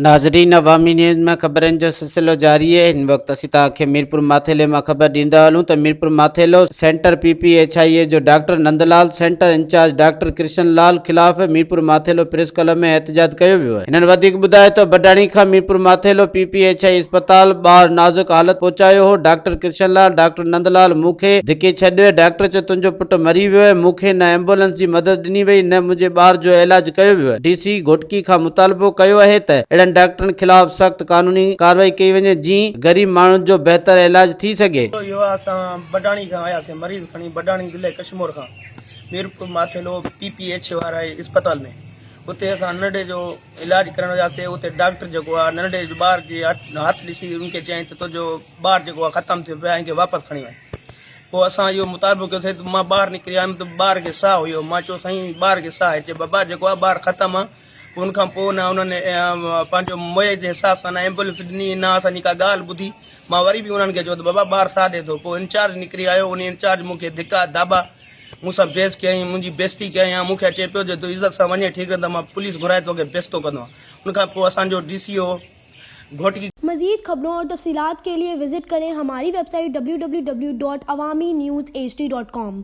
नाज़रीन, अवामी न्यूज़ में ख़बरनि जो सिलसिलो जारी है। इन वक्त असीं तव्हांखे मीरपुर माथेले में ख़बर ॾींदा हलूं त मीरपुर माथेलो सेंटर PPHI जो doctor Nandlal centre in charge doctor Krishna Lal खिलाफ़ मीरपुर माथेलो प्रेस क्लब में एहतजाज कयो वियो आहे। हिननि वधीक ॿुधायो त बडाणी खां मीरपुर माथेलो PPHI अस्पताल ॿार नाज़ुक हालत पहुचायो हो। डॉक्टर कृष्ण लाल डॉक्टर नंदलाल मूंखे धिके छॾियो। डॉक्टर चयो तुंहिंजो पुटु मरी वियो आहे, मूंखे न एम्बुलेंस जी मदद ॾिनी वई न मुंहिंजे ॿार जो इलाज कयो वियो आहे। DC घोटकी खां मुतालबो कयो आहे त डॉक्टरनि खिलाफ सख्त कानूनी कार्रवाई कई वञे जीअं गरीब माण्हुनि जो बहितर इलाज थी सघे। यो असां बडाणी खां आयासीं मरीज़ खणी बडाणी ज़िले कश्मीर खां मीरपुर माथेलो PPH वारा अस्पताल में उते असां नंढे जो इलाज करण वियासीं। उते डॉक्टर जेको आहे नंढे ॿार जे हथ ॾिसी उनखे चयईं त तुंहिंजो ॿार जेको आहे ख़तमु थियो पियो आहे, इनखे वापसि खणी वञ। पोइ असां इहो मुतालबो कयोसीं त मां ॿाहिरि निकिरी आयुमि त ॿार खे साह हुयो। मां चयो साईं ॿार खे साह अचे, बाबा जेको आहे ॿार ख़तमु आहे। उनखां पोइ न उन्होंने पंहिंजो मुए जे हिसाब सां न एम्बुलेंस ॾिनी न असांजी का ॻाल्हि ॿुधी। मां वरी बि उन्हनि खे चयो त बाबा ॿार साह ॾिए थो। पोइ इंचार्ज निकिरी आयो। उन इंचार्ज मूंखे धिका दाबा मूंसां बहस कयईं, मुंहिंजी बेइज़ती कयईं। मूंखे चए पियो जो तूं इज़त सां वञे ठीकु आहे त मां पुलिस घुराए तोखे बेइज़तो कंदो आहियां। उनखां पोइ असांजो DCO घोटकी। मज़ीद खबरों और तफसीलात के लिए विजिट करें हमारी वेबसाइट www.awamiNewsHD.com।